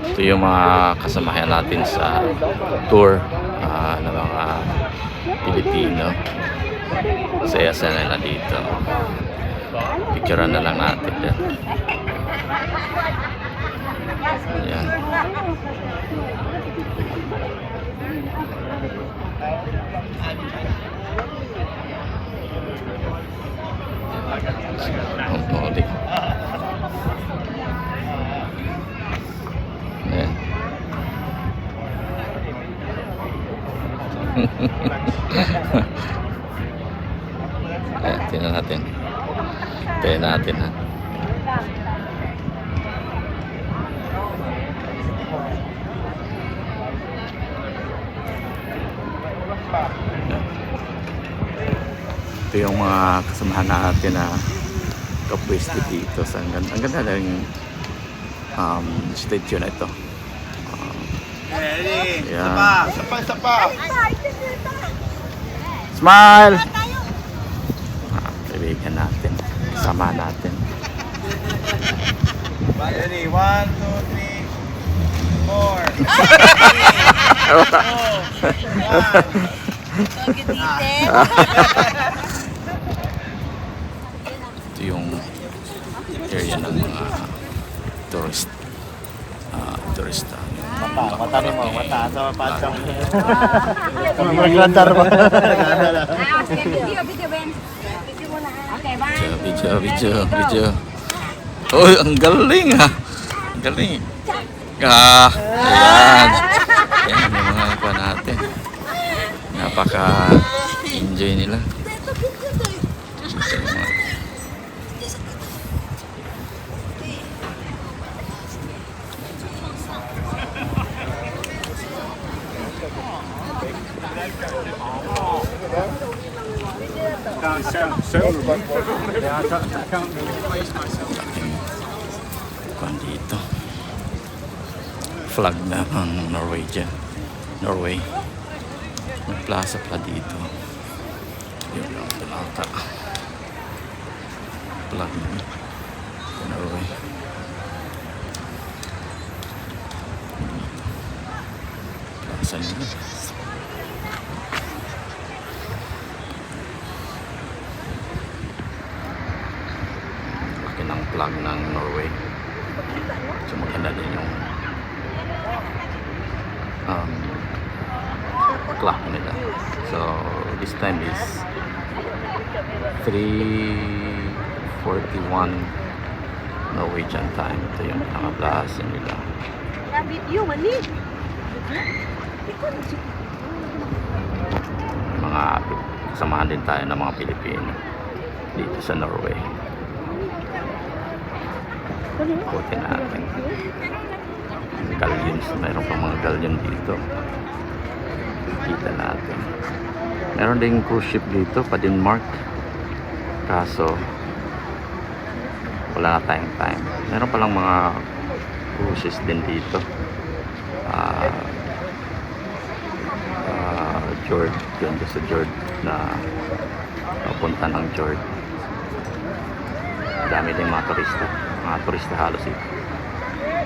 Ito yung mga kasamahan natin sa tour ng mga Pilipino. Saya-saya nila dito. Picturean na lang natin yan. Ayan. Huli. Ayan. Ayan, tingnan natin. Tayo natin ha. Ito yung mga kasamahan natin na kapwesto dito sa ang ganda ng statue na ito. Yeah. Sapa. Smile! Kaibigan natin. Kasama natin. Ready, 1, 2, 3, 4. Ito yung area ng mga turista. Mata ni mo, mata sa pancang. Maglandar ba? Video muna. Okay, bye. Video. Oh, ang galing ha. Ang galing. Ayan. Ayan yung mga pa natin. Napaka-enjoy nila. Kung dito flag na ng Norway may plaza pa dito. Yun lang pinata flag ng Norway. Plaza nila. Ng flag ng Norway. So maganda din yung clock nila. So this time is 3:41 Norwegian time. Ito yung pinaka-plaza nila. Mga kasamahan din tayo ng mga Pilipino dito sa Norway. Ikutin natin. Galleons. Mayroon pa mga galleon dito. Kita natin. Meron ding cruise ship dito pa Denmark. Kaso wala na tayong time. Meron palang mga cruises din dito. Fjord. Yun sa Fjord na papunta ng Fjord. Dami din mga turista halos ito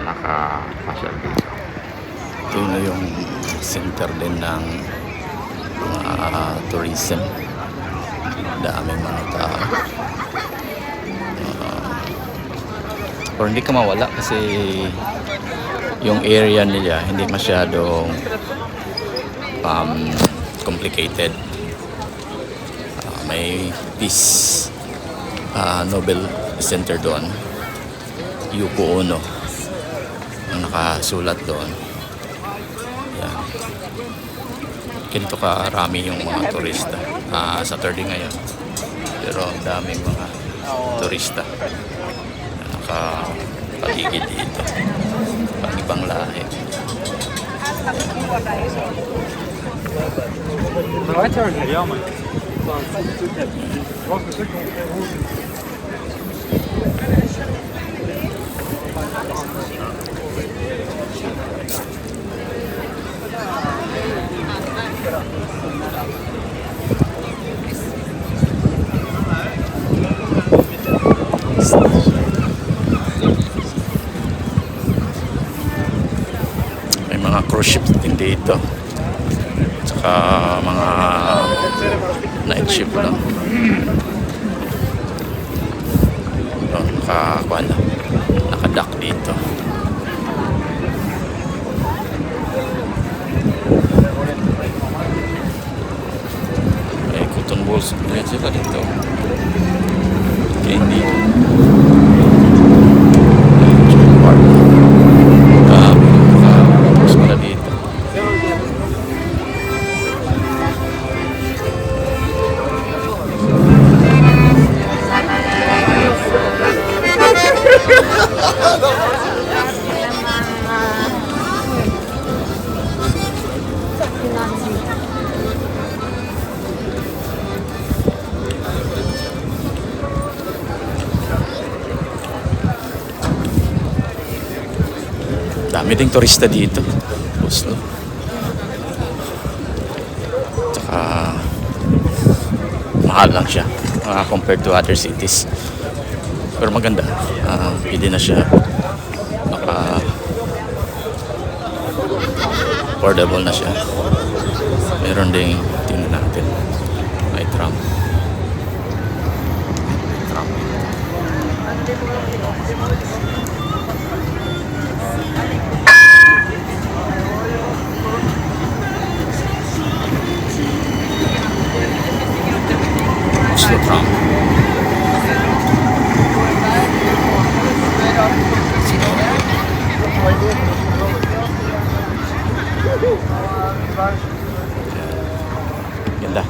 nakapasyal dito. Ito na yung center din ng tourism. Daming mga tao. Or hindi ka mawala kasi yung area nila hindi masyadong complicated. May peace Nobel Center doon, Yoko Ono ang nakasulat doon. Yan. Ganito karami yung mga turista. Saturday ngayon, pero ang daming mga turista na nakapaligid dito, pang ibang lahi. mga cruise ship din dito. Tsaka mga night ship lang. Nakadock dito. May cotton balls din sila dito. Candy. Tapos pala dito. Dami ding turista dito. Oslo. Tsaka mahal lang siya compared to other cities. Pero maganda. Pwede na siya. Affordable na siya. Meron ding tingnan natin. May tram. Oslo tram. Ganda.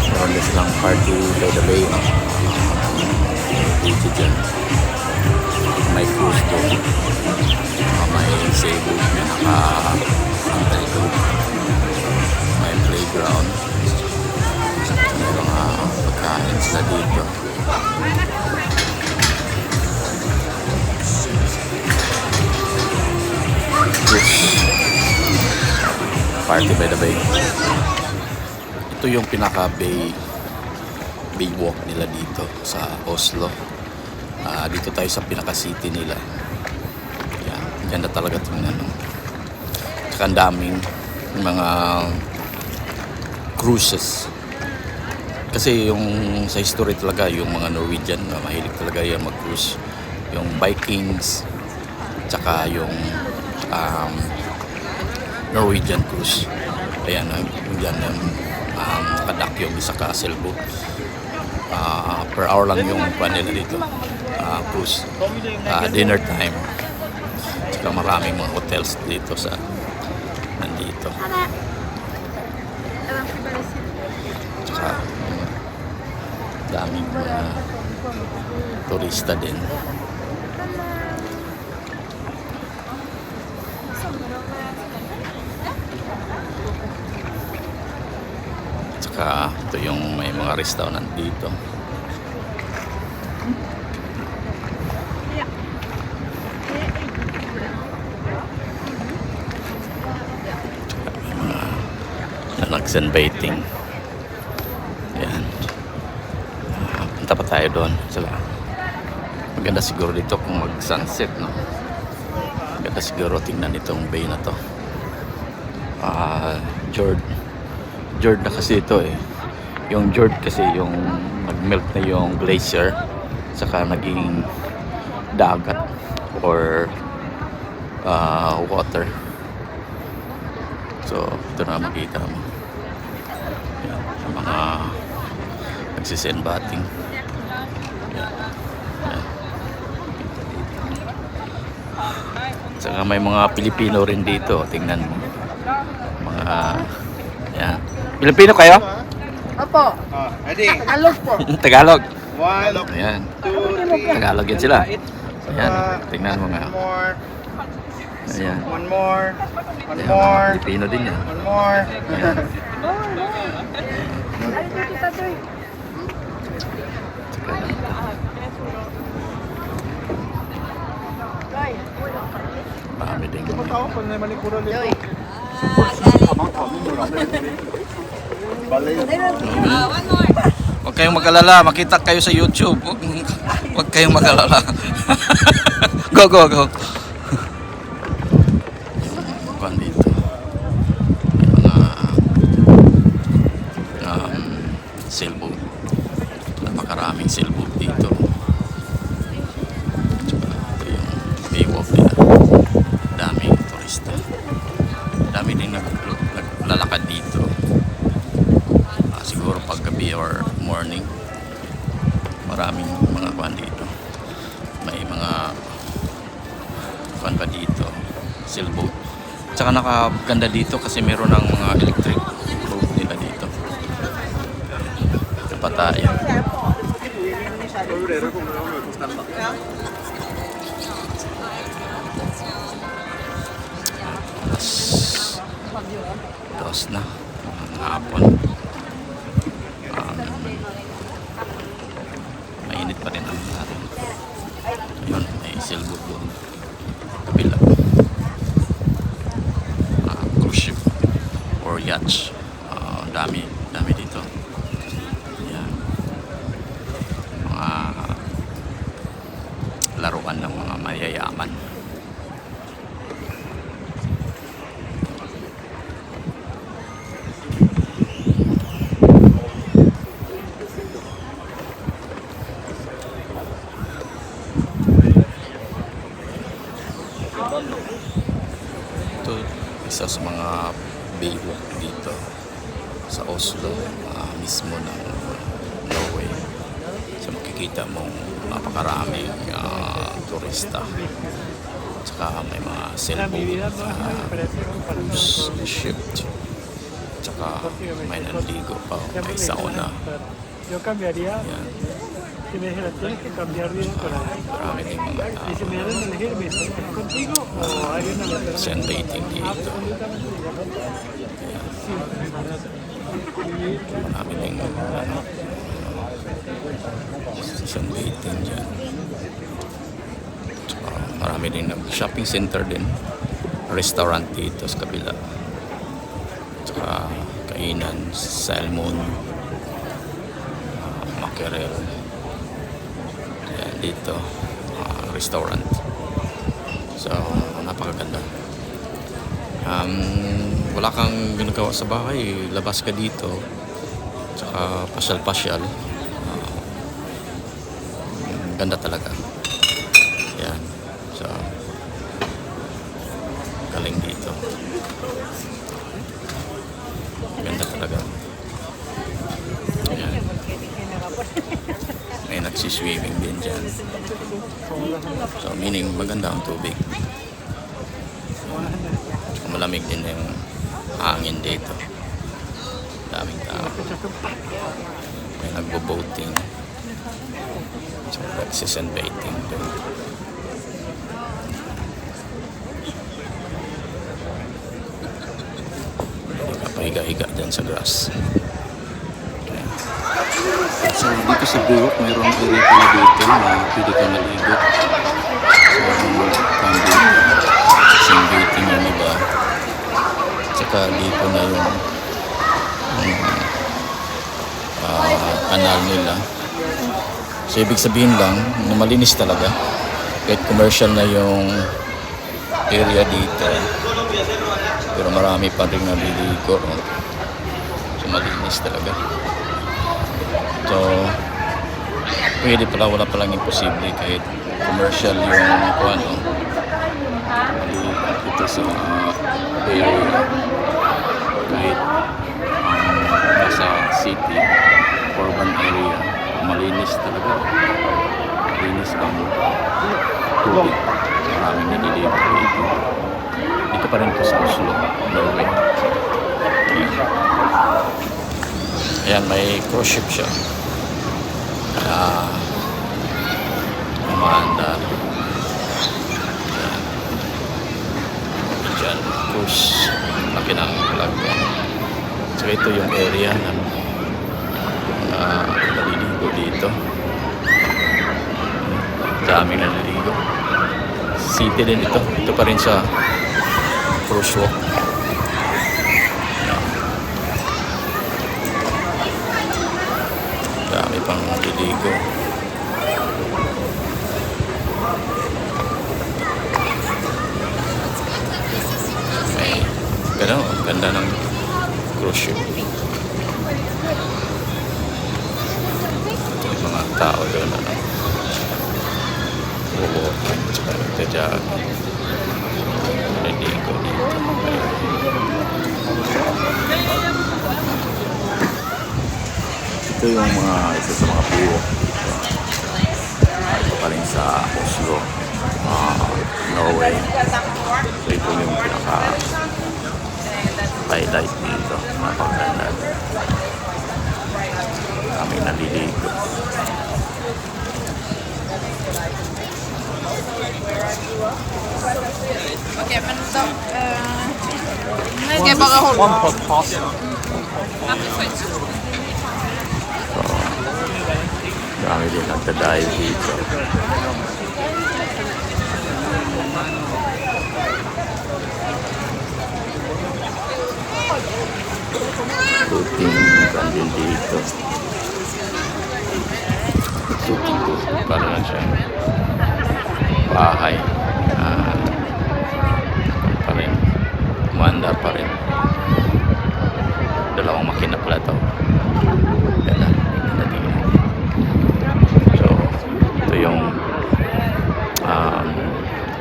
Meron din silang party by the bay. Dito dyan. May cruise doon. May Cebu na naka-antay doon. May playground. May mga pagkain sila dito. Cruise. Party by the bay. Ito yung pinaka-bay walk nila dito sa Oslo. Dito tayo sa pinaka-city nila. Yan, ganda talaga tingnan. Tsaka ang daming mga cruises. Kasi yung sa history talaga, yung mga Norwegian, mahilig talaga yan mag-cruise. Yung Vikings, tsaka yung Norwegian cruise. Ayan, yan nakadock yung isa ka sailboat. Per hour lang yung nila dito. Cruise. Dinner time. Tsaka maraming mga hotels dito sa nandito. Tsaka daming mga turista din. Tsaka ito yung may mga restaurant dito. Sunbathing. Yan. Punta pa tayo doon. Maganda siguro dito kung mag-sunset, no? Maganda siguro tingnan itong bay na to. Fjord na kasi ito eh. Yung fjord kasi yung nag-melt na yung glacier, saka naging dagat or water. So ito na makita mo. Yan, mga nagsisenbating. Yan. Yan. Saka may mga Pilipino rin dito. Tingnan mo. Mga yan. Pilipino kayo? Opo. Ready? Tagalog po. Tagalog. 1, Ayan. 2, 3. Tagalog yan sila. Ayan. Tingnan mo nga. One more. Ayan. One more. One Ayan, more. mga Pilipino din yan. One more. Ayan. Tsaka lang ito. Marami din Ito tao pag may manikura dito. Balay. Huwag kayong mag-alala, makita kayo sa YouTube. Huwag kayong mag-alala. Go, go, go. Kuhan dito. May mga sailboat. Napakaraming sailboat dito. Tsaka ito yung baywalk nila. Daming turista. Dami din naglalakad dito. Siguro pag gabi or morning, maraming mga kuhan dito. May mga kuhan pa dito, sailboat. Tsaka nakaganda dito kasi meron ng mga electric boat nila dito. Kapatayan. Dos na ang hapon. Mainit pa rin ang natin. Ayun, may sailboat doon kabila. Cruise ship or yacht. Dami dito. Yan. Mga laruan ng mga mayayaman. Ito isa sa mga baywalk dito sa Oslo, mismo ng Norway. So makikita mong napakaraming turista. Tsaka may mga sailboat, cruise ship. Tsaka may nanligo pa, may sauna. Yo cambiaría, Yan. si me dijeras, tienes que cambiar bien para Marami din mga y si me dieran a elegir, me dicen, ¿es contigo o hay una veterana? sunbathing dito. Marami din sunbathing dyan. Tsaka marami din shopping center din. Restaurant dito sa kabila. Tsaka kainan, salmon, mackerel. Yan dito, restaurant. So, napakaganda. Wala kang ginagawa sa bahay, labas ka dito. Tsaka pasyal-pasyal. Ganda talaga. Yan. So, galing dito. Ganda talaga. Yan. May nagsiswimming din dyan. So, meaning maganda ang tubig. Tsaka malamig din yung hangin dito. Daming tao. May nagbo-boating. Tsaka nagsisunbathing doon. Pwede ka pahiga-higa dyan sa grass. So dito sa Baywalk mayroong area pala dito na pwede ka maligo. So sunbathing yung iba. Tsaka dito na yung kanal nila. So ibig sabihin lang na malinis talaga. Kahit commercial na yung area dito. Pero marami pa rin naliligo. So malinis talaga. So, pwede pala, wala palang imposible kahit commercial yung ano, ito sa area, kahit nasa city, urban area, malinis talaga. Malinis ang tubig. Maraming nililigo dito. Dito pa rin po sa Oslo, Norway. Ayan, may cruise ship siya. Umaandar. Ayan. Diyan, cruise. Laki ng flag. So ito yung area ng naliligo dito. Daming naliligo. City din ito. Ito pa rin sa cruise walk. Dami pang naliligo. May ganda, ganda ng cruise ship. May mga tao doon, ano, walking, tsaka nagja-jog, naliligo dito. Ito yung isa sa mga buwok dito. Ito pa rin sa Oslo, Norway. So ito yung pinaka-highlight dito. Napakaganda. Kami naliligo. Okej, men de... Nej, ska jag bara hålla? Dami din nagda-dive dito. Shooting kan din dito. Shooting po. Paano lang siya? Bahay. Pa rin. Umanda pa rin. Dalawang makina pala ito. Ganda. Ganda din. So, ito yung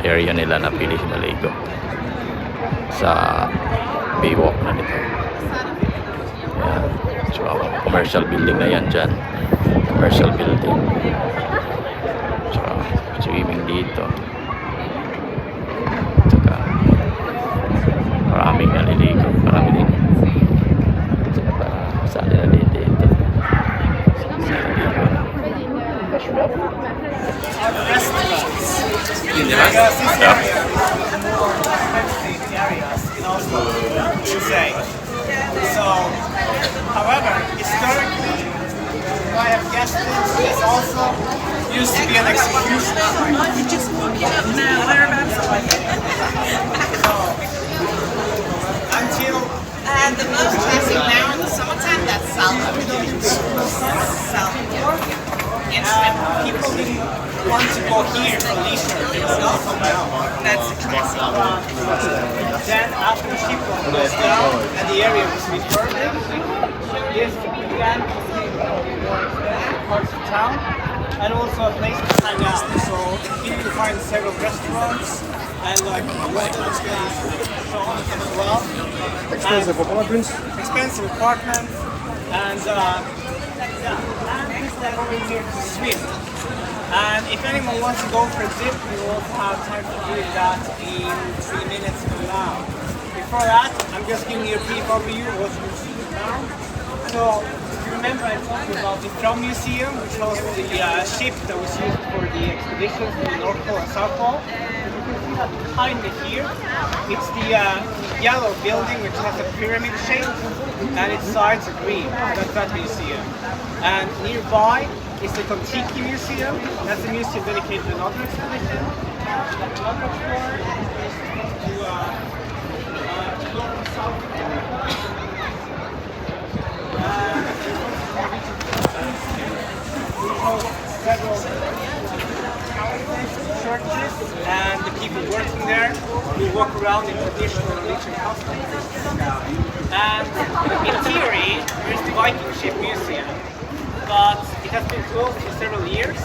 area nila na pili maligo sa Baywalk na nito. Ayan. So, commercial building na yan dyan. Commercial building. So, swimming dito. Saka, maraming naliligo. Marami din. Saka para sali na din dito. Naliligo na. Yeah. So, however, historically, I have guessed this also used to be an execution site. You're just walking up now. Whereabouts are you? Until The most classic now in the summertime, that's Salva. Salva. people didn't want to go here for leisure. That's a classic. Then after the ship was down and the area was refurbished, this began to see parts of town and also a place to hang out. So you can find several restaurants and like restaurants so on as well. Expensive apartments. Expensive apartments and and this over here to swim. And if anyone wants to go for a dip, we will also have time to do that in 3 minutes from now. Before that, I'm just giving you a brief overview of what you see now. So, if you remember, I told you about the Drum Museum, which was the ship that was used for the expeditions to the North Pole and South Pole. You can see that behind me here, it's the yellow building which has a pyramid shape, and its sides are green. That's that museum. And nearby is the Kontiki Museum. That's a museum dedicated to another expedition. Another floor is to North and South. Several churches and the people working there who walk around in traditional Norwegian customs. And in theory, there's the Viking Ship Museum, but it has been closed for several years.